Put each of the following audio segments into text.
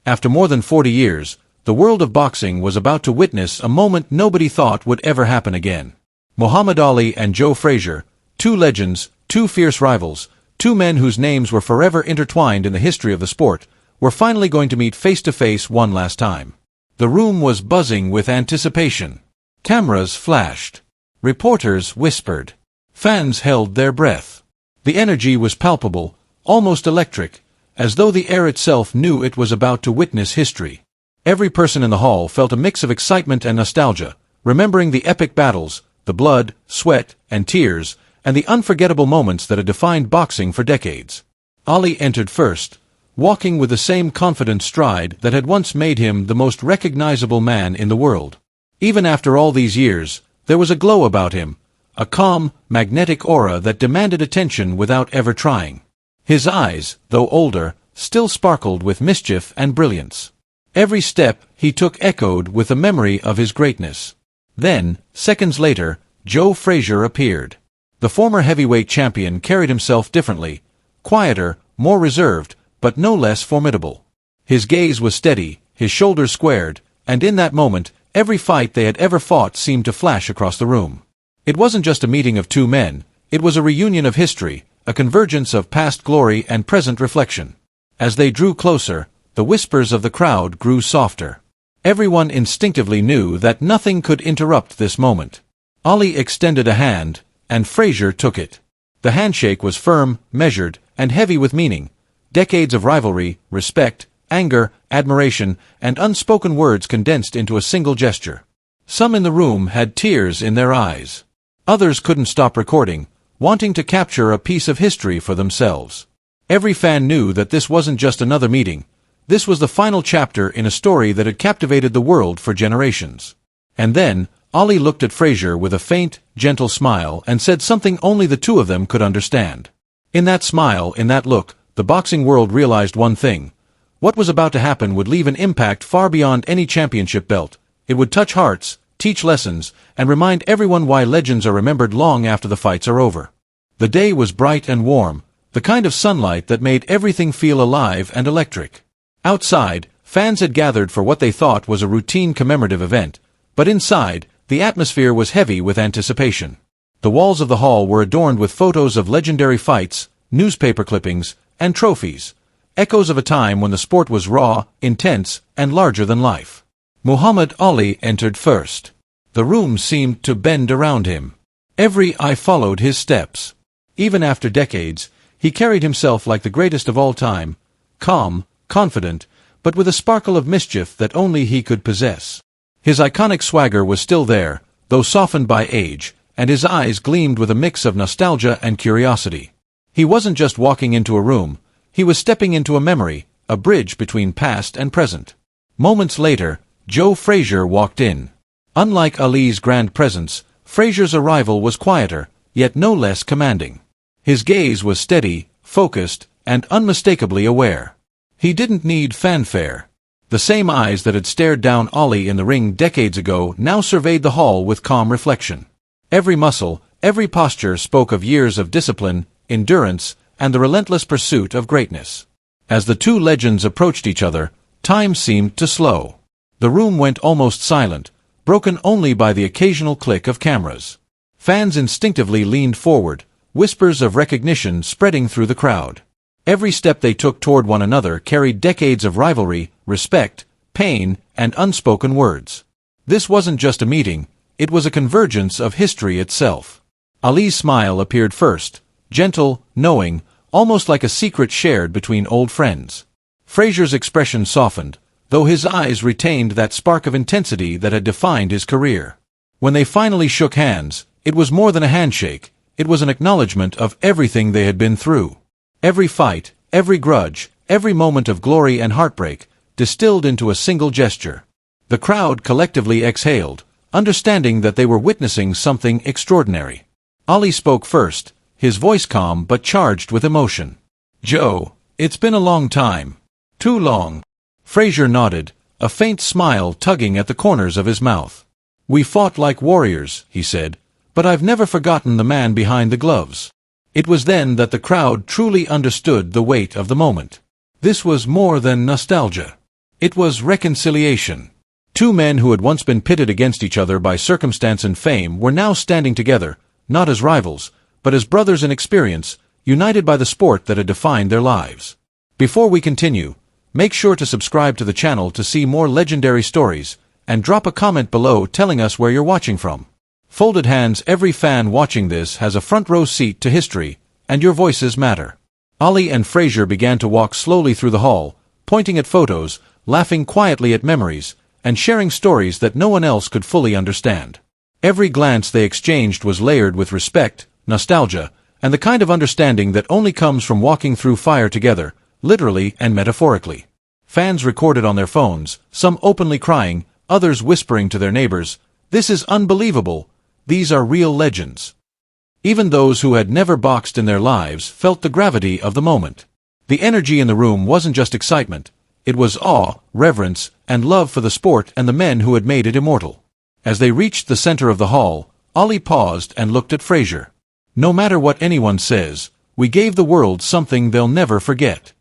After more than 40 years, the world of boxing was about to witness a moment nobody thought would ever happen again. Muhammad Ali and Joe Frazier, two legends, two fierce rivals, two men whose names were forever intertwined in the history of the sport, were finally going to meet face-to-face one last time. The room was buzzing with anticipation. Cameras flashed. Reporters whispered. Fans held their breath. The energy was palpable, almost electric, as though the air itself knew it was about to witness history. Every person in the hall felt a mix of excitement and nostalgia, remembering the epic battles, the blood, sweat, and tears, and the unforgettable moments that had defined boxing for decades. Ali entered first, walking with the same confident stride that had once made him the most recognizable man in the world. Even after all these years, there was a glow about him, a calm, magnetic aura that demanded attention without ever trying. His eyes, though older, still sparkled with mischief and brilliance. Every step he took echoed with a memory of his greatness. Then, seconds later, Joe Frazier appeared. The former heavyweight champion carried himself differently, quieter, more reserved, but no less formidable. His gaze was steady, his shoulders squared, and in that moment, every fight they had ever fought seemed to flash across the room. It wasn't just a meeting of two men, it was a reunion of history, a convergence of past glory and present reflection. As they drew closer, the whispers of the crowd grew softer. Everyone instinctively knew that nothing could interrupt this moment. Ali extended a hand, and Frazier took it. The handshake was firm, measured, and heavy with meaning. Decades of rivalry, respect, anger, admiration, and unspoken words condensed into a single gesture. Some in the room had tears in their eyes. Others couldn't stop recording, wanting to capture a piece of history for themselves. Every fan knew that this wasn't just another meeting. This was the final chapter in a story that had captivated the world for generations. And then, Ali looked at Frazier with a faint, gentle smile and said something only the two of them could understand. In that smile, in that look, the boxing world realized one thing. What was about to happen would leave an impact far beyond any championship belt. It would touch hearts, teach lessons, and remind everyone why legends are remembered long after the fights are over. The day was bright and warm, the kind of sunlight that made everything feel alive and electric. Outside, fans had gathered for what they thought was a routine commemorative event, but inside, the atmosphere was heavy with anticipation. The walls of the hall were adorned with photos of legendary fights, newspaper clippings, and trophies, echoes of a time when the sport was raw, intense, and larger than life. Muhammad Ali entered first. The room seemed to bend around him. Every eye followed his steps. Even after decades, he carried himself like the greatest of all time, calm, confident, but with a sparkle of mischief that only he could possess. His iconic swagger was still there, though softened by age, and his eyes gleamed with a mix of nostalgia and curiosity. He wasn't just walking into a room, he was stepping into a memory, a bridge between past and present. Moments later, Joe Frazier walked in. Unlike Ali's grand presence, Frazier's arrival was quieter, yet no less commanding. His gaze was steady, focused, and unmistakably aware. He didn't need fanfare. The same eyes that had stared down Ali in the ring decades ago now surveyed the hall with calm reflection. Every muscle, every posture spoke of years of discipline, endurance, and the relentless pursuit of greatness. As the two legends approached each other, time seemed to slow. The room went almost silent, broken only by the occasional click of cameras. Fans instinctively leaned forward, whispers of recognition spreading through the crowd. Every step they took toward one another carried decades of rivalry, respect, pain, and unspoken words. This wasn't just a meeting, it was a convergence of history itself. Ali's smile appeared first, gentle, knowing, almost like a secret shared between old friends. Frazier's expression softened, though his eyes retained that spark of intensity that had defined his career. When they finally shook hands, it was more than a handshake, it was an acknowledgement of everything they had been through. Every fight, every grudge, every moment of glory and heartbreak, distilled into a single gesture. The crowd collectively exhaled, understanding that they were witnessing something extraordinary. Ali spoke first, his voice calm but charged with emotion. "Joe, it's been a long time. Too long." Frazier nodded, a faint smile tugging at the corners of his mouth. "We fought like warriors," he said, "but I've never forgotten the man behind the gloves." It was then that the crowd truly understood the weight of the moment. This was more than nostalgia. It was reconciliation. Two men who had once been pitted against each other by circumstance and fame were now standing together, not as rivals, but as brothers in experience, united by the sport that had defined their lives. Before we continue, make sure to subscribe to the channel to see more legendary stories, and drop a comment below telling us where you're watching from. Folded hands, every fan watching this has a front row seat to history, and your voices matter. Ali and Frazier began to walk slowly through the hall, pointing at photos, laughing quietly at memories, and sharing stories that no one else could fully understand. Every glance they exchanged was layered with respect, nostalgia, and the kind of understanding that only comes from walking through fire together, literally and metaphorically. Fans recorded on their phones, some openly crying, others whispering to their neighbors, "This is unbelievable, these are real legends." Even those who had never boxed in their lives felt the gravity of the moment. The energy in the room wasn't just excitement, it was awe, reverence, and love for the sport and the men who had made it immortal. As they reached the center of the hall, Ali paused and looked at Frazier. "No matter what anyone says, we gave the world something they'll never forget."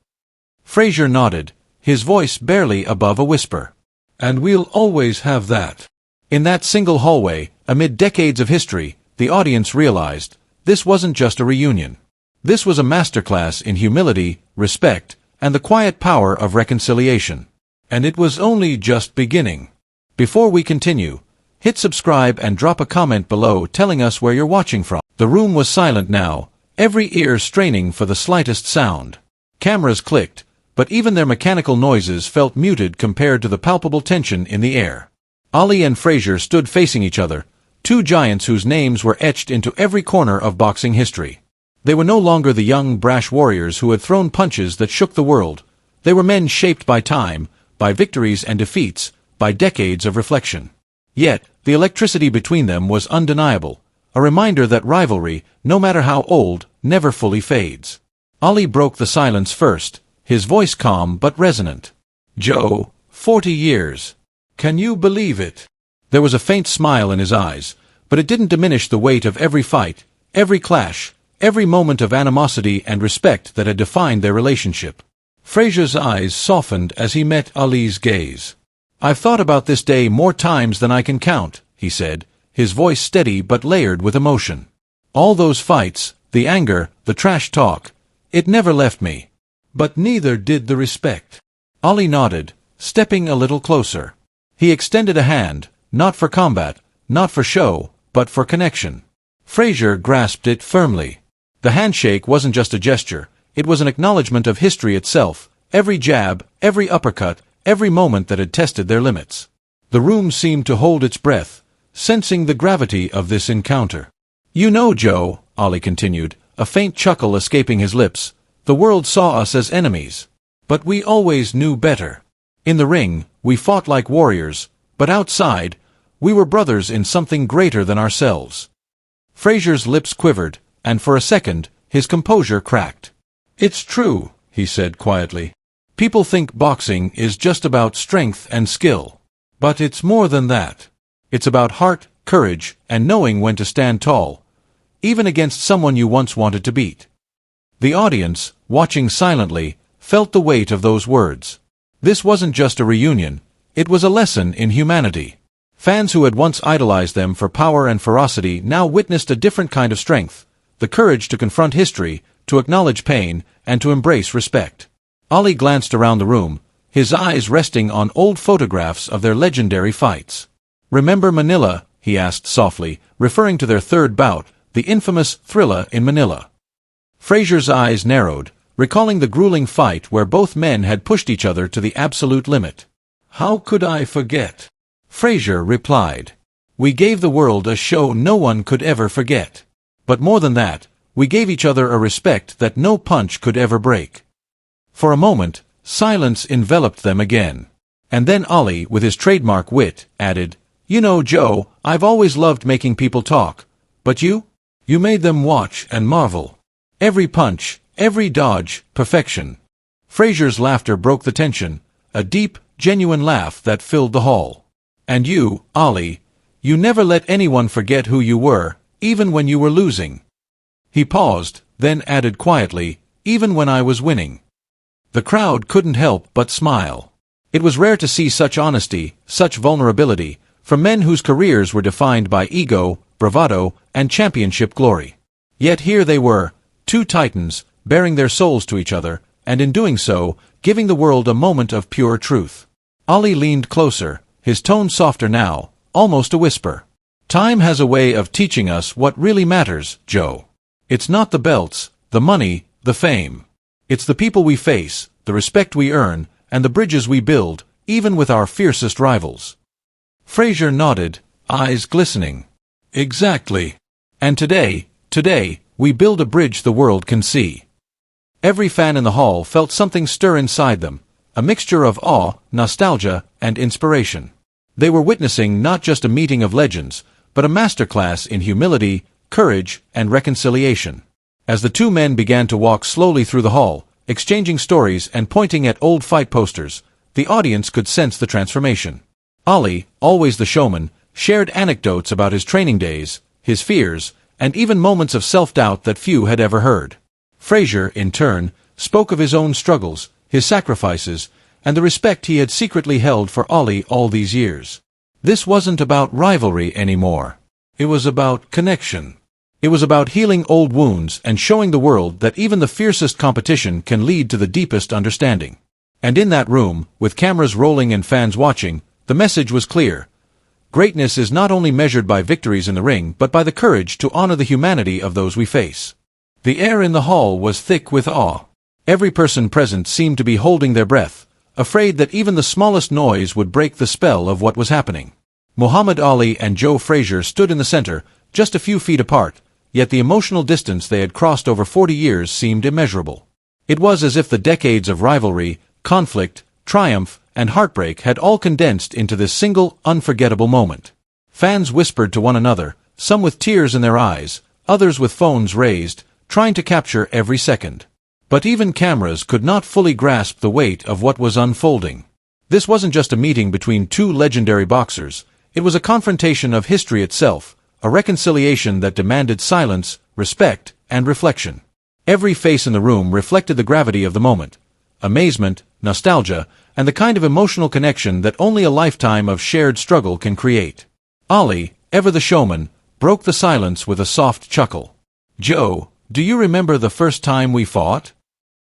Frazier nodded, his voice barely above a whisper. "And we'll always have that." In that single hallway, amid decades of history, the audience realized, this wasn't just a reunion. This was a masterclass in humility, respect, and the quiet power of reconciliation. And it was only just beginning. Before we continue, hit subscribe and drop a comment below telling us where you're watching from. The room was silent now, every ear straining for the slightest sound. Cameras clicked, but even their mechanical noises felt muted compared to the palpable tension in the air. Ali and Frazier stood facing each other, two giants whose names were etched into every corner of boxing history. They were no longer the young, brash warriors who had thrown punches that shook the world. They were men shaped by time, by victories and defeats, by decades of reflection. Yet, the electricity between them was undeniable, a reminder that rivalry, no matter how old, never fully fades. Ali broke the silence first, his voice calm but resonant. "Joe, 40 years. Can you believe it?" There was a faint smile in his eyes, but it didn't diminish the weight of every fight, every clash, every moment of animosity and respect that had defined their relationship. Frazier's eyes softened as he met Ali's gaze. "I've thought about this day more times than I can count," he said, his voice steady but layered with emotion. "All those fights, the anger, the trash talk, it never left me. But neither did the respect." Ali nodded, stepping a little closer. He extended a hand, not for combat, not for show, but for connection. Frazier grasped it firmly. The handshake wasn't just a gesture, it was an acknowledgement of history itself, every jab, every uppercut, every moment that had tested their limits. The room seemed to hold its breath, sensing the gravity of this encounter. "You know, Joe," Ali continued, a faint chuckle escaping his lips, "the world saw us as enemies. But we always knew better. In the ring, we fought like warriors, but outside, we were brothers in something greater than ourselves." Frazier's lips quivered, and for a second, his composure cracked. "It's true," he said quietly. "People think boxing is just about strength and skill. But it's more than that. It's about heart, courage, and knowing when to stand tall, even against someone you once wanted to beat." The audience, watching silently, felt the weight of those words. This wasn't just a reunion, it was a lesson in humanity. Fans who had once idolized them for power and ferocity now witnessed a different kind of strength, the courage to confront history, to acknowledge pain, and to embrace respect. Ali glanced around the room, his eyes resting on old photographs of their legendary fights. "Remember Manila?" he asked softly, referring to their third bout, the infamous Thrilla in Manila. Frazier's eyes narrowed, recalling the grueling fight where both men had pushed each other to the absolute limit. "How could I forget?" Frazier replied. "We gave the world a show no one could ever forget. But more than that, we gave each other a respect that no punch could ever break." For a moment, silence enveloped them again. And then Ali, with his trademark wit, added, "You know, Joe, I've always loved making people talk. But you? You made them watch and marvel. Every punch, every dodge, perfection." Frazier's laughter broke the tension, a deep, genuine laugh that filled the hall. "And you, Ali, you never let anyone forget who you were, even when you were losing." He paused, then added quietly, "Even when I was winning." The crowd couldn't help but smile. It was rare to see such honesty, such vulnerability, from men whose careers were defined by ego, bravado, and championship glory. Yet here they were, two titans, bearing their souls to each other, and in doing so, giving the world a moment of pure truth. Ali leaned closer, his tone softer now, almost a whisper. Time has a way of teaching us what really matters, Joe. It's not the belts, the money, the fame. It's the people we face, the respect we earn, and the bridges we build, even with our fiercest rivals. Frazier nodded, eyes glistening. Exactly. And today, we build a bridge the world can see. Every fan in the hall felt something stir inside them, a mixture of awe, nostalgia, and inspiration. They were witnessing not just a meeting of legends, but a masterclass in humility, courage, and reconciliation. As the two men began to walk slowly through the hall, exchanging stories and pointing at old fight posters, the audience could sense the transformation. Ali, always the showman, shared anecdotes about his training days, his fears, and even moments of self-doubt that few had ever heard. Frazier, in turn, spoke of his own struggles, his sacrifices, and the respect he had secretly held for Ali all these years. This wasn't about rivalry anymore. It was about connection. It was about healing old wounds and showing the world that even the fiercest competition can lead to the deepest understanding. And in that room, with cameras rolling and fans watching, the message was clear. Greatness is not only measured by victories in the ring but by the courage to honor the humanity of those we face. The air in the hall was thick with awe. Every person present seemed to be holding their breath, afraid that even the smallest noise would break the spell of what was happening. Muhammad Ali and Joe Frazier stood in the center, just a few feet apart, yet the emotional distance they had crossed over 40 years seemed immeasurable. It was as if the decades of rivalry, conflict, triumph, and heartbreak had all condensed into this single, unforgettable moment. Fans whispered to one another, some with tears in their eyes, others with phones raised, trying to capture every second. But even cameras could not fully grasp the weight of what was unfolding. This wasn't just a meeting between two legendary boxers, it was a confrontation of history itself, a reconciliation that demanded silence, respect, and reflection. Every face in the room reflected the gravity of the moment. Amazement, nostalgia, and the kind of emotional connection that only a lifetime of shared struggle can create. Ali, ever the showman, broke the silence with a soft chuckle. Joe, do you remember the first time we fought?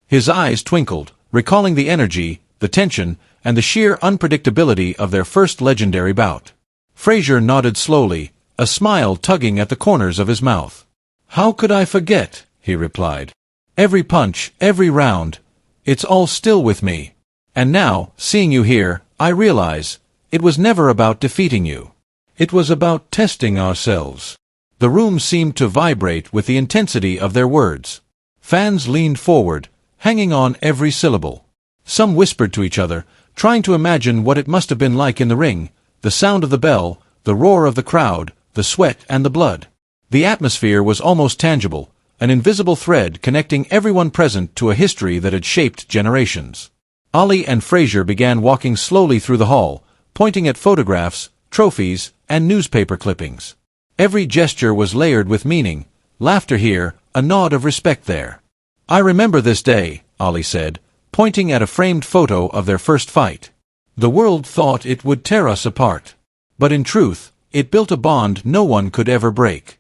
His eyes twinkled, recalling the energy, the tension, and the sheer unpredictability of their first legendary bout. Frazier nodded slowly, a smile tugging at the corners of his mouth. How could I forget? He replied. Every punch, every round, it's all still with me. And now, seeing you here, I realize, it was never about defeating you. It was about testing ourselves. The room seemed to vibrate with the intensity of their words. Fans leaned forward, hanging on every syllable. Some whispered to each other, trying to imagine what it must have been like in the ring, the sound of the bell, the roar of the crowd, the sweat and the blood. The atmosphere was almost tangible, an invisible thread connecting everyone present to a history that had shaped generations. Ali and Frazier began walking slowly through the hall, pointing at photographs, trophies, and newspaper clippings. Every gesture was layered with meaning, laughter here, a nod of respect there. I remember this day, Ali said, pointing at a framed photo of their first fight. The world thought it would tear us apart. But in truth, it built a bond no one could ever break.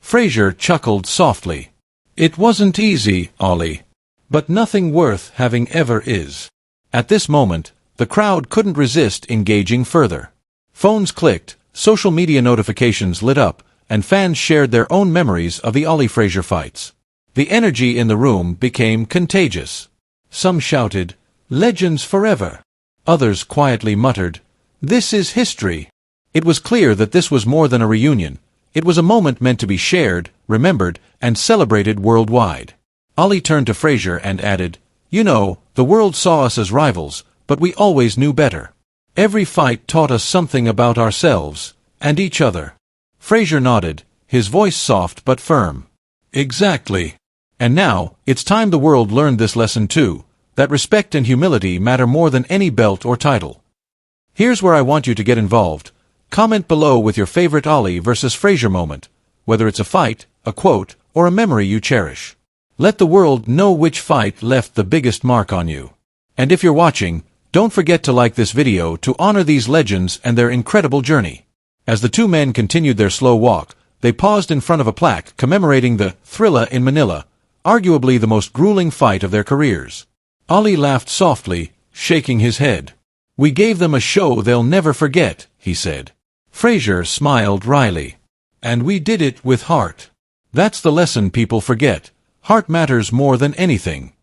Frazier chuckled softly. It wasn't easy, Ali. But nothing worth having ever is. At this moment, the crowd couldn't resist engaging further. Phones clicked, social media notifications lit up, and fans shared their own memories of the Ali-Frazier fights. The energy in the room became contagious. Some shouted, "Legends forever!" Others quietly muttered, "This is history!" It was clear that this was more than a reunion. It was a moment meant to be shared, remembered, and celebrated worldwide. Ali turned to Frazier and added, "You know, the world saw us as rivals, but we always knew better. Every fight taught us something about ourselves, and each other." Frazier nodded, his voice soft but firm. "Exactly. And now, it's time the world learned this lesson too, that respect and humility matter more than any belt or title. Here's where I want you to get involved. Comment below with your favorite Ali versus Frazier moment, whether it's a fight, a quote, or a memory you cherish. Let the world know which fight left the biggest mark on you. And if you're watching, Don't forget to like this video to honor these legends and their incredible journey. As the two men continued their slow walk, they paused in front of a plaque commemorating the Thrilla in Manila, arguably the most grueling fight of their careers. Ali laughed softly, shaking his head. "We gave them a show they'll never forget," he said. Frazier smiled wryly. "And we did it with heart. That's the lesson people forget. Heart matters more than anything."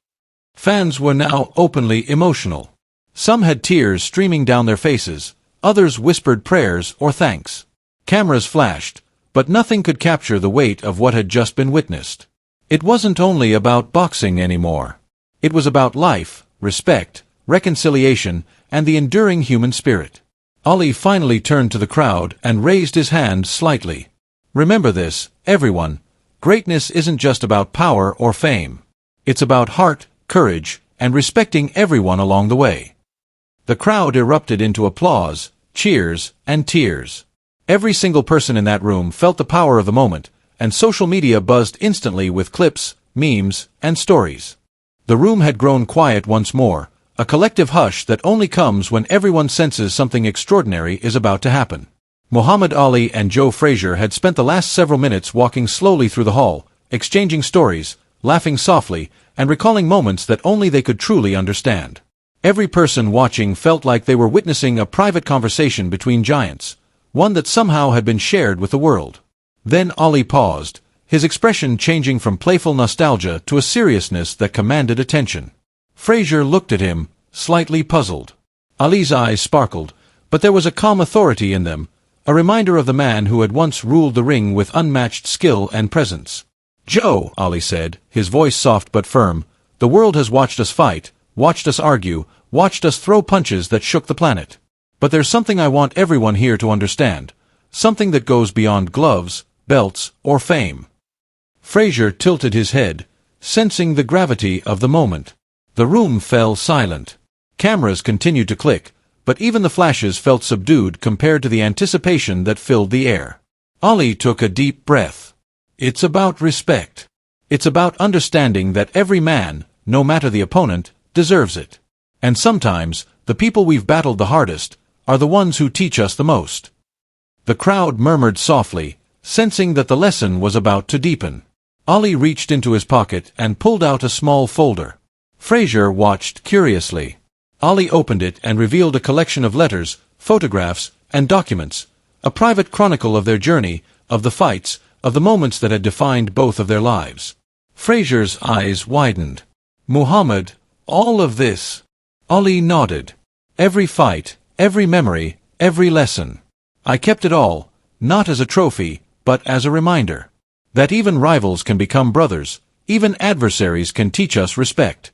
Fans were now openly emotional. Some had tears streaming down their faces, others whispered prayers or thanks. Cameras flashed, but nothing could capture the weight of what had just been witnessed. It wasn't only about boxing anymore. It was about life, respect, reconciliation, and the enduring human spirit. Ali finally turned to the crowd and raised his hand slightly. "Remember this, everyone. Greatness isn't just about power or fame. It's about heart, courage, and respecting everyone along the way." The crowd erupted into applause, cheers, and tears. Every single person in that room felt the power of the moment, and social media buzzed instantly with clips, memes, and stories. The room had grown quiet once more, a collective hush that only comes when everyone senses something extraordinary is about to happen. Muhammad Ali and Joe Frazier had spent the last several minutes walking slowly through the hall, exchanging stories, laughing softly, and recalling moments that only they could truly understand. Every person watching felt like they were witnessing a private conversation between giants, one that somehow had been shared with the world. Then Ali paused, his expression changing from playful nostalgia to a seriousness that commanded attention. Frazier looked at him, slightly puzzled. Ali's eyes sparkled, but there was a calm authority in them, a reminder of the man who had once ruled the ring with unmatched skill and presence. "Joe," Ali said, his voice soft but firm, "the world has watched us fight, watched us argue, watched us throw punches that shook the planet. But there's something I want everyone here to understand, something that goes beyond gloves, belts, or fame." Frazier tilted his head, sensing the gravity of the moment. The room fell silent. Cameras continued to click, but even the flashes felt subdued compared to the anticipation that filled the air. Ali took a deep breath. "It's about respect. It's about understanding that every man, no matter the opponent, deserves it. And sometimes, the people we've battled the hardest are the ones who teach us the most." The crowd murmured softly, sensing that the lesson was about to deepen. Ali reached into his pocket and pulled out a small folder. Frazier watched curiously. Ali opened it and revealed a collection of letters, photographs, and documents, a private chronicle of their journey, of the fights, of the moments that had defined both of their lives. Frazier's eyes widened. "Muhammad, all of this?" Ali nodded. "Every fight, every memory, every lesson. I kept it all, not as a trophy, but as a reminder. That even rivals can become brothers, even adversaries can teach us respect."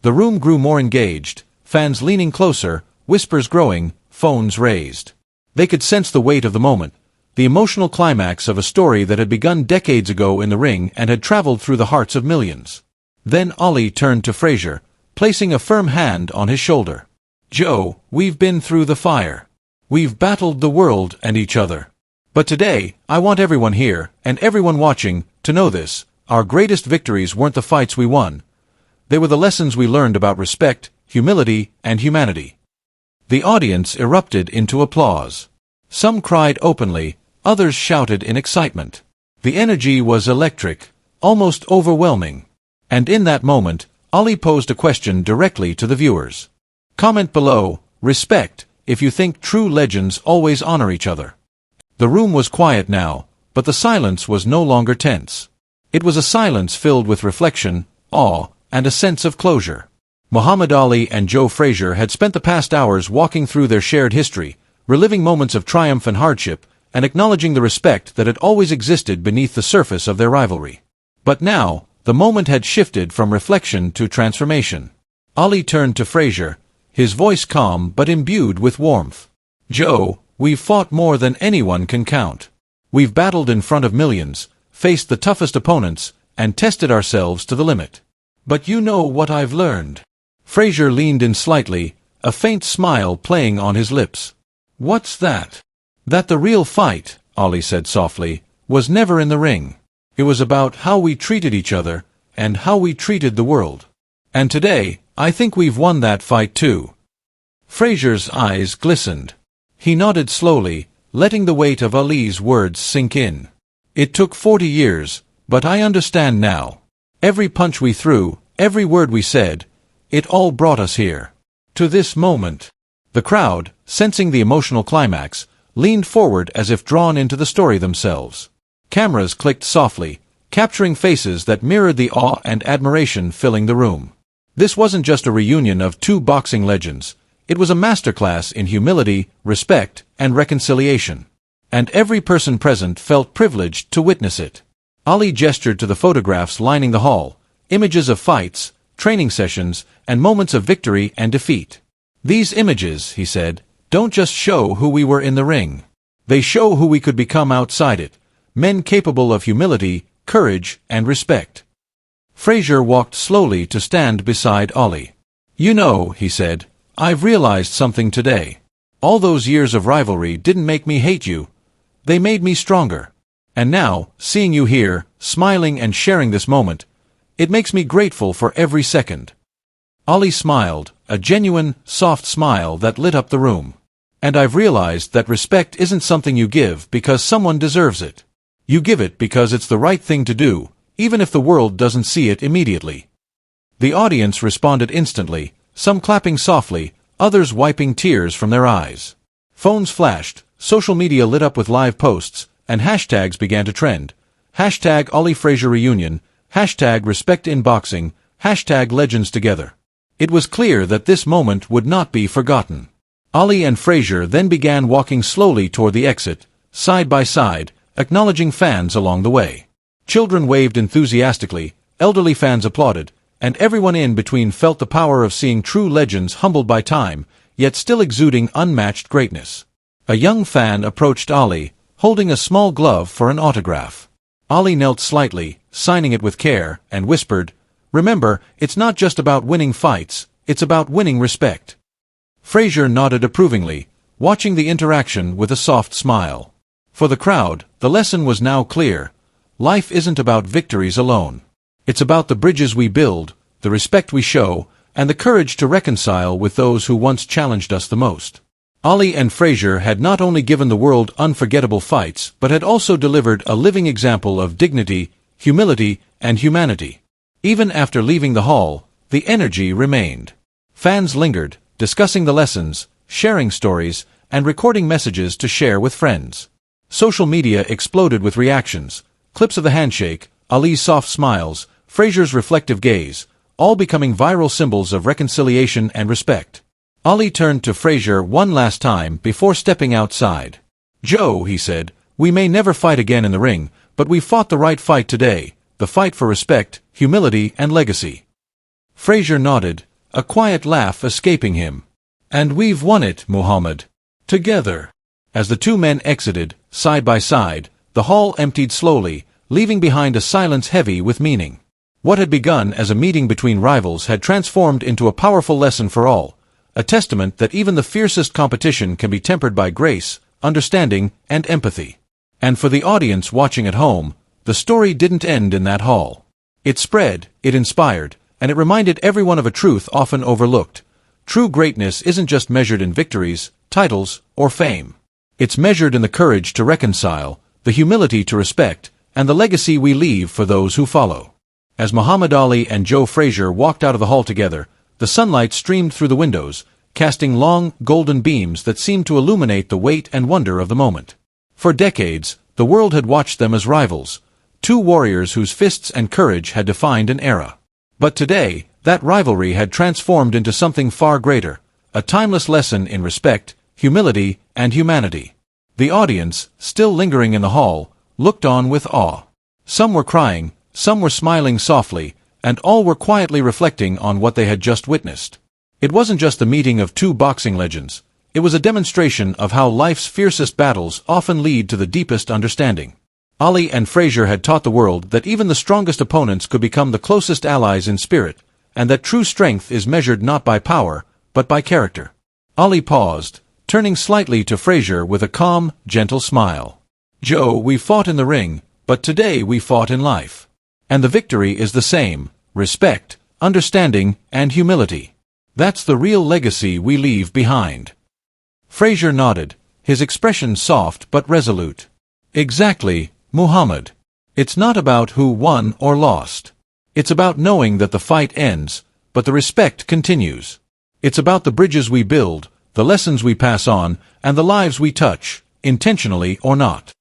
The room grew more engaged, fans leaning closer, whispers growing, phones raised. They could sense the weight of the moment, the emotional climax of a story that had begun decades ago in the ring and had traveled through the hearts of millions. Then Ali turned to Frazier, placing a firm hand on his shoulder. "Joe, we've been through the fire. We've battled the world and each other. But today, I want everyone here, and everyone watching, to know this: our greatest victories weren't the fights we won. They were the lessons we learned about respect, humility, and humanity." The audience erupted into applause. Some cried openly, others shouted in excitement. The energy was electric, almost overwhelming. And in that moment, Ali posed a question directly to the viewers. Comment below, "Respect, if you think true legends always honor each other." The room was quiet now, but the silence was no longer tense. It was a silence filled with reflection, awe, and a sense of closure. Muhammad Ali and Joe Frazier had spent the past hours walking through their shared history, reliving moments of triumph and hardship, and acknowledging the respect that had always existed beneath the surface of their rivalry. But now, the moment had shifted from reflection to transformation. Ali turned to Frazier, his voice calm but imbued with warmth. "Joe, we've fought more than anyone can count. We've battled in front of millions, faced the toughest opponents, and tested ourselves to the limit. But you know what I've learned." Frazier leaned in slightly, a faint smile playing on his lips. "What's that?" "That the real fight," Ali said softly, "was never in the ring. It was about how we treated each other, and how we treated the world. And today, I think we've won that fight too." Frazier's eyes glistened. He nodded slowly, letting the weight of Ali's words sink in. It took 40 years, but I understand now. Every punch we threw, every word we said, it all brought us here. To this moment. The crowd, sensing the emotional climax, leaned forward as if drawn into the story themselves. Cameras clicked softly, capturing faces that mirrored the awe and admiration filling the room. This wasn't just a reunion of two boxing legends. It was a masterclass in humility, respect, and reconciliation. And every person present felt privileged to witness it. Ali gestured to the photographs lining the hall, images of fights, training sessions, and moments of victory and defeat. These images, he said, don't just show who we were in the ring. They show who we could become outside it, men capable of humility, courage, and respect. Frazier walked slowly to stand beside Ali. You know, he said, I've realized something today. All those years of rivalry didn't make me hate you. They made me stronger. And now, seeing you here, smiling and sharing this moment, it makes me grateful for every second. Ali smiled, a genuine, soft smile that lit up the room. And I've realized that respect isn't something you give because someone deserves it. You give it because it's the right thing to do, even if the world doesn't see it immediately. The audience responded instantly, some clapping softly, others wiping tears from their eyes. Phones flashed, social media lit up with live posts, and hashtags began to trend. Hashtag Ali Frazier Reunion, hashtag Respect in Boxing, hashtag Legends Together. It was clear that this moment would not be forgotten. Ali and Frazier then began walking slowly toward the exit, side by side, acknowledging fans along the way. Children waved enthusiastically, elderly fans applauded, and everyone in between felt the power of seeing true legends humbled by time, yet still exuding unmatched greatness. A young fan approached Ali, holding a small glove for an autograph. Ali knelt slightly, signing it with care, and whispered, "Remember, it's not just about winning fights, it's about winning respect." Frazier nodded approvingly, watching the interaction with a soft smile. For the crowd, the lesson was now clear. Life isn't about victories alone. It's about the bridges we build, the respect we show, and the courage to reconcile with those who once challenged us the most. Ali and Frazier had not only given the world unforgettable fights, but had also delivered a living example of dignity, humility, and humanity. Even after leaving the hall, the energy remained. Fans lingered, discussing the lessons, sharing stories, and recording messages to share with friends. Social media exploded with reactions, clips of the handshake, Ali's soft smiles, Frazier's reflective gaze, all becoming viral symbols of reconciliation and respect. Ali turned to Frazier one last time before stepping outside. "Joe," he said, "we may never fight again in the ring, but we fought the right fight today, the fight for respect, humility, and legacy." Frazier nodded, a quiet laugh escaping him. "And we've won it, Muhammad. Together." As the two men exited, side by side, the hall emptied slowly, leaving behind a silence heavy with meaning. What had begun as a meeting between rivals had transformed into a powerful lesson for all, a testament that even the fiercest competition can be tempered by grace, understanding, and empathy. And for the audience watching at home, the story didn't end in that hall. It spread, it inspired, and it reminded everyone of a truth often overlooked. True greatness isn't just measured in victories, titles, or fame. It's measured in the courage to reconcile, the humility to respect, and the legacy we leave for those who follow. As Muhammad Ali and Joe Frazier walked out of the hall together, the sunlight streamed through the windows, casting long, golden beams that seemed to illuminate the weight and wonder of the moment. For decades, the world had watched them as rivals, two warriors whose fists and courage had defined an era. But today, that rivalry had transformed into something far greater, a timeless lesson in respect, humility, and humanity. The audience, still lingering in the hall, looked on with awe. Some were crying, some were smiling softly, and all were quietly reflecting on what they had just witnessed. It wasn't just the meeting of two boxing legends. It was a demonstration of how life's fiercest battles often lead to the deepest understanding. Ali and Frazier had taught the world that even the strongest opponents could become the closest allies in spirit, and that true strength is measured not by power, but by character. Ali paused, turning slightly to Frazier with a calm, gentle smile. "Joe, we fought in the ring, but today we fought in life. And the victory is the same: respect, understanding, and humility. That's the real legacy we leave behind. Frazier nodded, his expression soft but resolute. Exactly, Muhammad. It's not about who won or lost. It's about knowing that the fight ends, but the respect continues. It's about the bridges we build, the lessons we pass on, and the lives we touch, intentionally or not.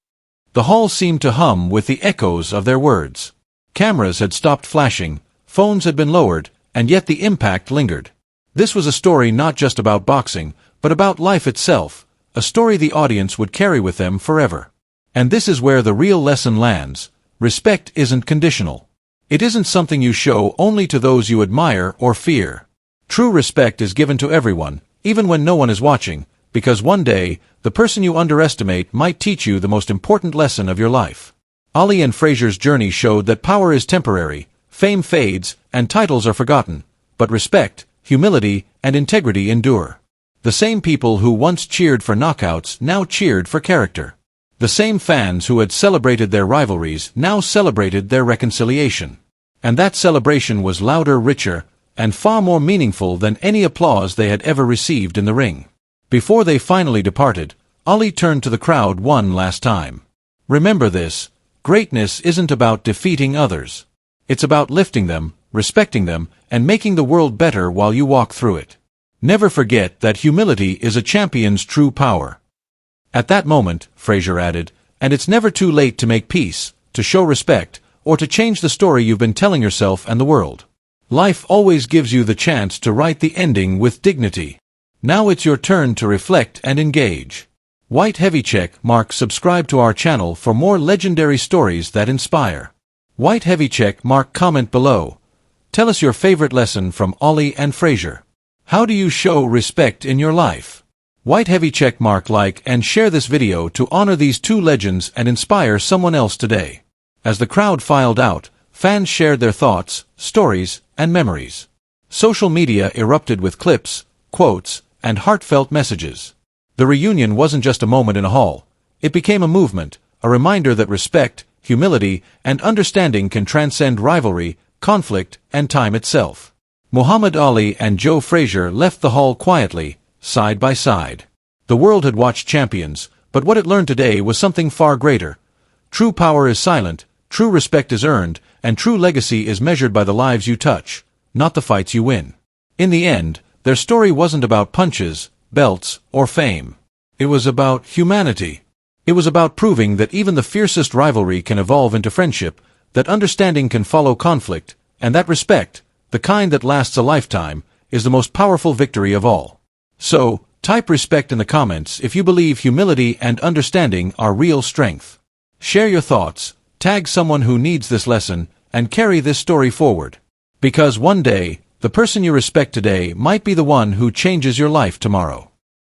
The hall seemed to hum with the echoes of their words. Cameras had stopped flashing, phones had been lowered, and yet the impact lingered. This was a story not just about boxing, but about life itself, a story the audience would carry with them forever. And this is where the real lesson lands. Respect isn't conditional. It isn't something you show only to those you admire or fear. True respect is given to everyone, even when no one is watching, because one day, the person you underestimate might teach you the most important lesson of your life. Ali and Frazier's journey showed that power is temporary, fame fades, and titles are forgotten, but respect, humility, and integrity endure. The same people who once cheered for knockouts now cheered for character. The same fans who had celebrated their rivalries now celebrated their reconciliation. And that celebration was louder, richer, and far more meaningful than any applause they had ever received in the ring. Before they finally departed, Ali turned to the crowd one last time. Remember this, greatness isn't about defeating others. It's about lifting them, respecting them, and making the world better while you walk through it. Never forget that humility is a champion's true power. At that moment, Frazier added, and it's never too late to make peace, to show respect, or to change the story you've been telling yourself and the world. Life always gives you the chance to write the ending with dignity. Now it's your turn to reflect and engage. White Heavy Check Mark, subscribe to our channel for more legendary stories that inspire. White Heavy Check Mark, comment below. Tell us your favorite lesson from Ali and Frazier. How do you show respect in your life? White Heavy Check Mark, like and share this video to honor these two legends and inspire someone else today. As the crowd filed out, fans shared their thoughts, stories, and memories. Social media erupted with clips, quotes, and heartfelt messages. The reunion wasn't just a moment in a hall. It became a movement, a reminder that respect, humility, and understanding can transcend rivalry, conflict, and time itself. Muhammad Ali and Joe Frazier left the hall quietly, side by side. The world had watched champions, but what it learned today was something far greater. True power is silent, true respect is earned, and true legacy is measured by the lives you touch, not the fights you win. In the end, their story wasn't about punches, belts, or fame. It was about humanity. It was about proving that even the fiercest rivalry can evolve into friendship, that understanding can follow conflict, and that respect, the kind that lasts a lifetime, is the most powerful victory of all. So, type respect in the comments if you believe humility and understanding are real strength. Share your thoughts, tag someone who needs this lesson, and carry this story forward. Because one day, the person you respect today might be the one who changes your life tomorrow.